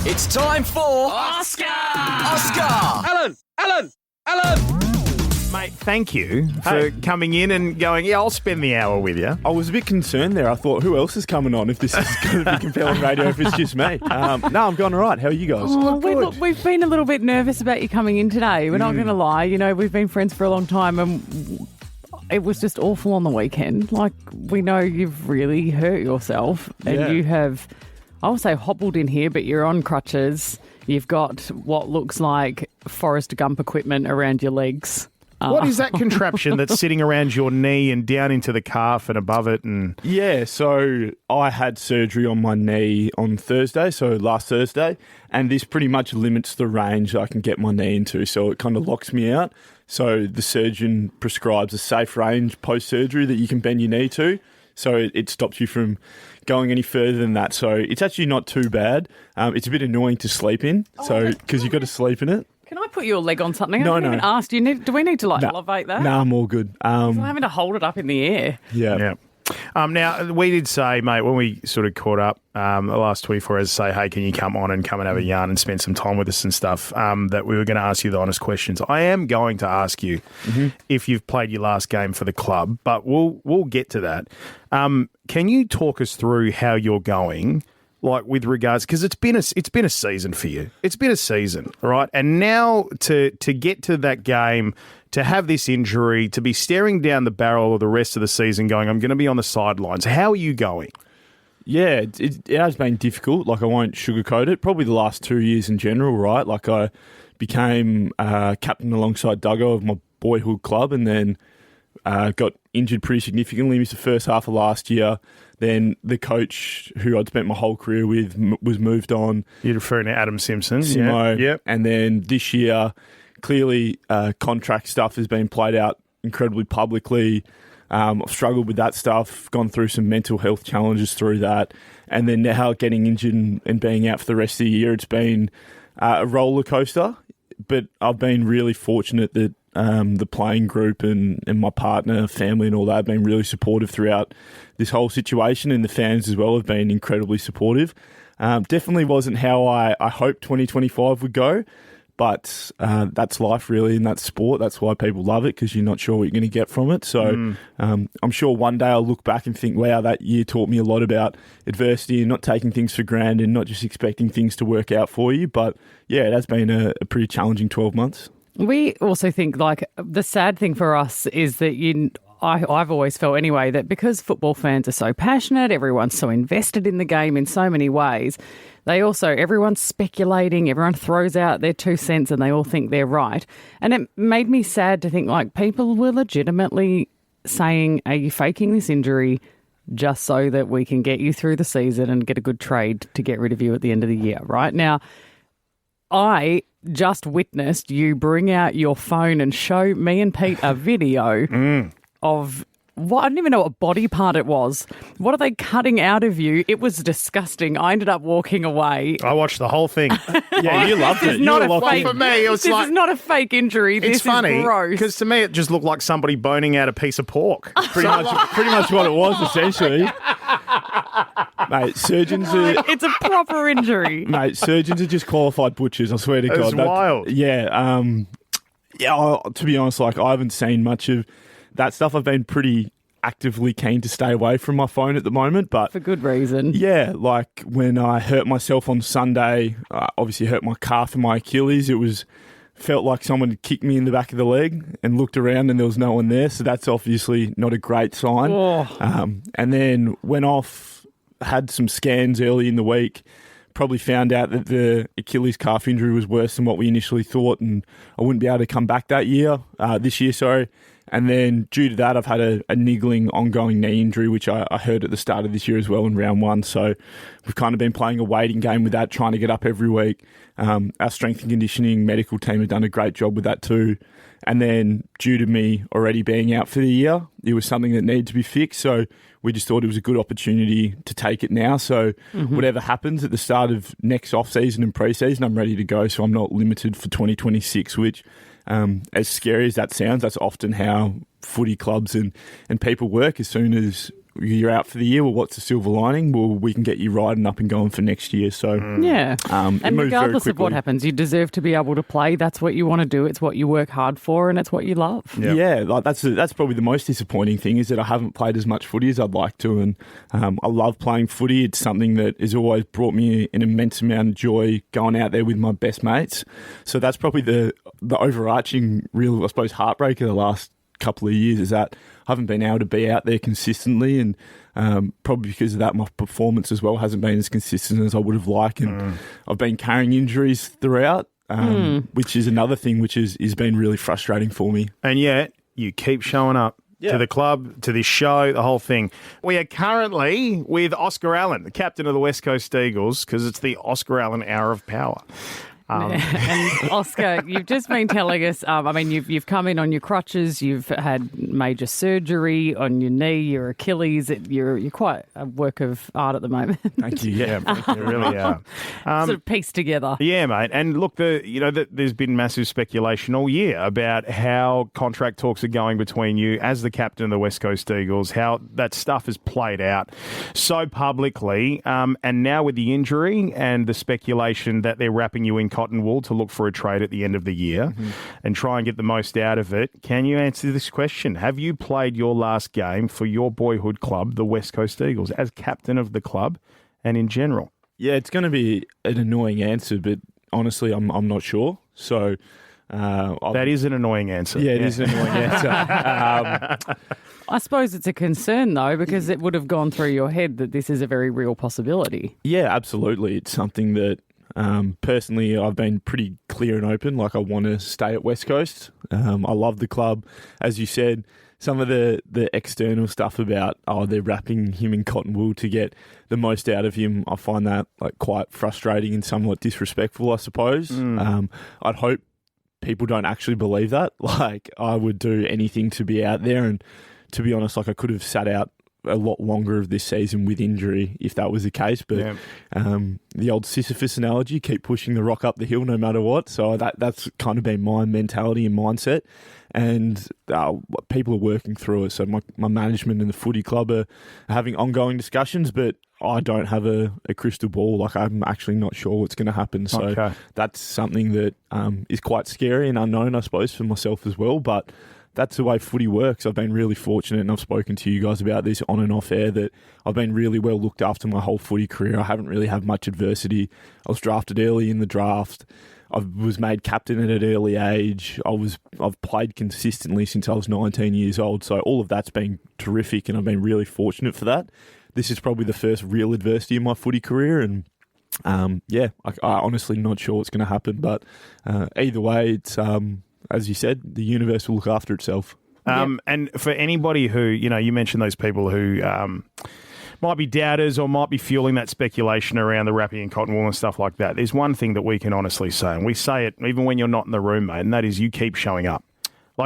It's time for Oscar! Alan! Mate, thank you for coming in and going, yeah, I'll spend the hour with you. I was a bit concerned there. I thought, who else is coming on if this is going to be compelling radio if it's just me? No, I'm going all right. How are you guys? We've been a little bit nervous about you coming in today. We're not going to lie. You know, we've been friends for a long time and it was just awful on the weekend. Like, we know you've really hurt yourself and you have, I would say, hobbled in here, but you're on crutches. You've got what looks like Forrest Gump equipment around your legs. What is that contraption that's sitting around your knee and down into the calf and above it? And Yeah, so I had surgery on my knee on Thursday, so last Thursday, and this pretty much limits the range I can get my knee into, so it kind of locks me out. So the surgeon prescribes a safe range post-surgery that you can bend your knee to, so it stops you from going any further than that. So it's actually not too bad. It's a bit annoying to sleep in, because you've got to sleep in it. Can I put your leg on something? No, I haven't even asked. Do we need to elevate that? No, I'm all good. I'm having to hold it up in the air. Yeah. Now, we did say, mate, when we sort of caught up the last 24 hours, say, hey, can you come on and have a yarn and spend some time with us and stuff, that we were going to ask you the honest questions. I am going to ask you if you've played your last game for the club, but we'll get to that. Can you talk us through how you're going, like with regards, because it's been a season for you. It's been a season, right? And now to get to that game, to have this injury, to be staring down the barrel of the rest of the season going, I'm going to be on the sidelines. How are you going? Yeah, it has been difficult. Like, I won't sugarcoat it. Probably the last 2 years in general, right? Like, I became captain alongside Duggo of my boyhood club and then got injured pretty significantly. Missed the first half of last year. Then the coach who I'd spent my whole career with was moved on. You're referring to Adam Simpson. Simo. Yep. And then this year, clearly contract stuff has been played out incredibly publicly. I've struggled with that stuff, gone through some mental health challenges through that. And then now getting injured and being out for the rest of the year, it's been a roller coaster. But I've been really fortunate that the playing group and my partner, family and all that have been really supportive throughout this whole situation, and the fans as well have been incredibly supportive. Definitely wasn't how I hoped 2025 would go, but that's life really, and that's sport. That's why people love it, because you're not sure what you're going to get from it. So I'm sure one day I'll look back and think, wow, that year taught me a lot about adversity and not taking things for granted and not just expecting things to work out for you. But yeah, it has been a pretty challenging 12 months. We also think, like, the sad thing for us is that I've always felt anyway that because football fans are so passionate, everyone's so invested in the game in so many ways, everyone's speculating, everyone throws out their 2 cents and they all think they're right. And it made me sad to think, like, people were legitimately saying, are you faking this injury just so that we can get you through the season and get a good trade to get rid of you at the end of the year, right? Now, I just witnessed you bring out your phone and show me and Pete a video of what, I didn't even know what body part it was. What are they cutting out of you? It was disgusting. I ended up walking away. I watched the whole thing. Yeah, you loved it. Not You a were locked fake, in. For me, it was this like, is not a fake injury. This it's funny is gross. because to me it just looked like somebody boning out a piece of pork. Pretty much what it was, essentially. Mate, surgeons are... It's a proper injury. Mate, surgeons are just qualified butchers, I swear to God. It's wild. Yeah, to be honest, like, I haven't seen much of that stuff. I've been pretty actively keen to stay away from my phone at the moment, but... For good reason. Yeah, like when I hurt myself on Sunday, obviously hurt my calf and my Achilles, felt like someone had kicked me in the back of the leg and looked around and there was no one there, so that's obviously not a great sign. And then went off, had some scans early in the week, probably found out that the Achilles calf injury was worse than what we initially thought, and I wouldn't be able to come back this year. And then due to that, I've had a niggling ongoing knee injury, which I heard at the start of this year as well in round 1. So we've kind of been playing a waiting game with that, trying to get up every week. Our strength and conditioning medical team have done a great job with that too. And then due to me already being out for the year, it was something that needed to be fixed. So we just thought it was a good opportunity to take it now. So whatever happens at the start of next off-season and pre-season, I'm ready to go. So I'm not limited for 2026, which... as scary as that sounds, that's often how footy clubs and people work. As soon as you're out for the year. Well, what's the silver lining? Well, we can get you riding up and going for next year. So Yeah. it And moves very regardless of what quickly. happens, you deserve to be able to play. That's what you want to do. It's what you work hard for, and it's what you love. Yep. Yeah, like that's probably the most disappointing thing is that I haven't played as much footy as I'd like to, and I love playing footy. It's something that has always brought me an immense amount of joy going out there with my best mates. So that's probably the overarching real, I suppose, heartbreak of the last couple of years is that I haven't been able to be out there consistently, and probably because of that, my performance as well hasn't been as consistent as I would have liked, and I've been carrying injuries throughout. Which is another thing which is been really frustrating for me. And yet, you keep showing up to the club, to this show, the whole thing. We are currently with Oscar Allen, the captain of the West Coast Eagles, because it's the Oscar Allen Hour of Power. And Oscar, you've just been telling us, you've come in on your crutches, you've had major surgery on your knee, your Achilles. You're quite a work of art at the moment. Thank you. Yeah, you really are. Sort of pieced together. Yeah, mate. And look, there's been massive speculation all year about how contract talks are going between you as the captain of the West Coast Eagles, how that stuff is played out so publicly. And now with the injury and the speculation that they're wrapping you in cotton wool to look for a trade at the end of the year and try and get the most out of it. Can you answer this question? Have you played your last game for your boyhood club, the West Coast Eagles, as captain of the club and in general? Yeah, it's going to be an annoying answer, but honestly, I'm not sure. So That is an annoying answer. Yeah, it is an annoying answer. I suppose it's a concern, though, because it would have gone through your head that this is a very real possibility. Yeah, absolutely. It's something that personally I've been pretty clear and open. Like, I want to stay at West Coast. I love the club. As you said, some of the external stuff about, they're wrapping him in cotton wool to get the most out of him, I find that quite frustrating and somewhat disrespectful, I suppose. I'd hope people don't actually believe that. I would do anything to be out there, and to be honest, I could have sat out a lot longer of this season with injury if that was the case. But the old Sisyphus analogy, keep pushing the rock up the hill no matter what. So that's kind of been my mentality and mindset. And people are working through it. So my management and the footy club are having ongoing discussions, but I don't have a crystal ball. I'm actually not sure what's going to happen. So that's something that is quite scary and unknown, I suppose, for myself as well. But that's the way footy works. I've been really fortunate, and I've spoken to you guys about this on and off air, that I've been really well looked after my whole footy career. I haven't really had much adversity. I was drafted early in the draft. I was made captain at an early age. I've played consistently since I was 19 years old. So all of that's been terrific, and I've been really fortunate for that. This is probably the first real adversity in my footy career, and I honestly not sure what's going to happen. But either way, it's as you said, the universe will look after itself. And for anybody who, you mentioned those people who might be doubters or might be fueling that speculation around the wrapping in cotton wool and stuff like that, there's one thing that we can honestly say, and we say it even when you're not in the room, mate, and that is you keep showing up.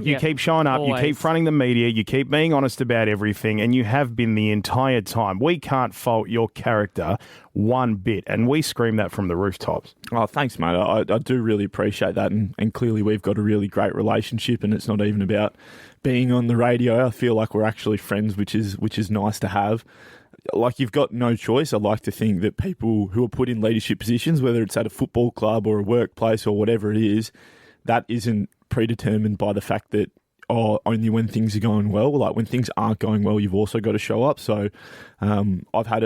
You keep showing up, always. You keep fronting the media, you keep being honest about everything, and you have been the entire time. We can't fault your character one bit, and we scream that from the rooftops. Oh, thanks, mate. I do really appreciate that, and clearly we've got a really great relationship, and it's not even about being on the radio. I feel like we're actually friends, which is nice to have. You've got no choice. I like to think that people who are put in leadership positions, whether it's at a football club or a workplace or whatever it is, that isn't predetermined by the fact that only when things are going well. When things aren't going well, you've also got to show up. So I've had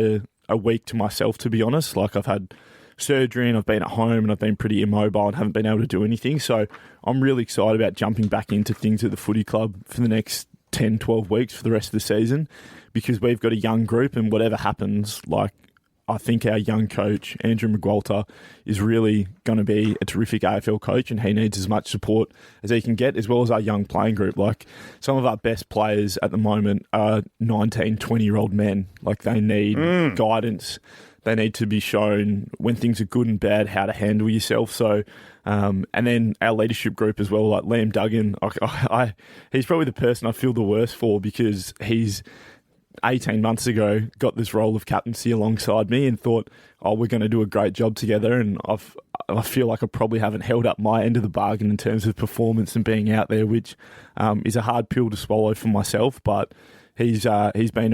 a week to myself, to be honest. I've had surgery and I've been at home and I've been pretty immobile and haven't been able to do anything. So I'm really excited about jumping back into things at the footy club for the next 10, 12 weeks for the rest of the season, because we've got a young group, and whatever happens, I think our young coach, Andrew McGualter, is really going to be a terrific AFL coach, and he needs as much support as he can get, as well as our young playing group. Some of our best players at the moment are 19, 20-year-old men. They need guidance. They need to be shown when things are good and bad how to handle yourself. So, and then our leadership group as well, Liam Duggan, he's probably the person I feel the worst for, because he's 18 months ago got this role of captaincy alongside me and thought, we're going to do a great job together. And I feel like I probably haven't held up my end of the bargain in terms of performance and being out there, which is a hard pill to swallow for myself. But he's been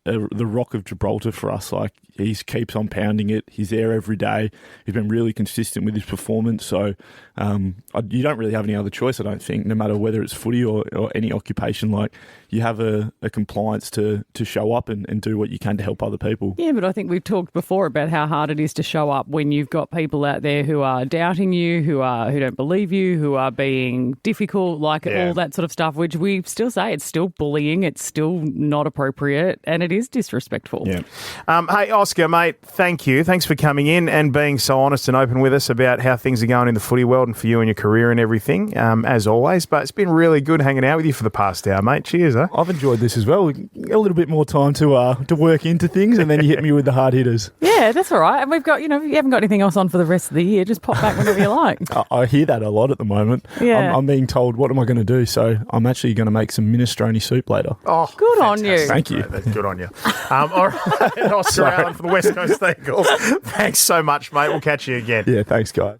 the rock of Gibraltar for us. Like, he keeps on pounding it. He's there every day. He's been really consistent with his performance. So you don't really have any other choice, I don't think, no matter whether it's footy or any occupation. Like, you have a compliance to show up and do what you can to help other people. Yeah, but I think we've talked before about how hard it is to show up when you've got people out there who are doubting you, who don't believe you, who are being difficult, all that sort of stuff, which we still say it's still bullying, it's still not appropriate, and it is disrespectful. Yeah. Hey, Oscar, mate, thank you. Thanks for coming in and being so honest and open with us about how things are going in the footy world and for you and your career and everything, as always. But it's been really good hanging out with you for the past hour, mate. Cheers, eh? I've enjoyed this as well. A little bit more time to work into things, and then you hit me with the hard hitters. Yeah, that's all right. And we've got, if you haven't got anything else on for the rest of the year, just pop back whenever you like. I hear that a lot at the moment. Yeah. I'm being told, what am I going to do? So I'm actually going to make some minestrone soup later. Oh, good on you. Thank you. Mate, that's good on you. All right, Oscar Allen from the West Coast Eagles. Thanks so much, mate. We'll catch you again. Yeah, thanks, guys.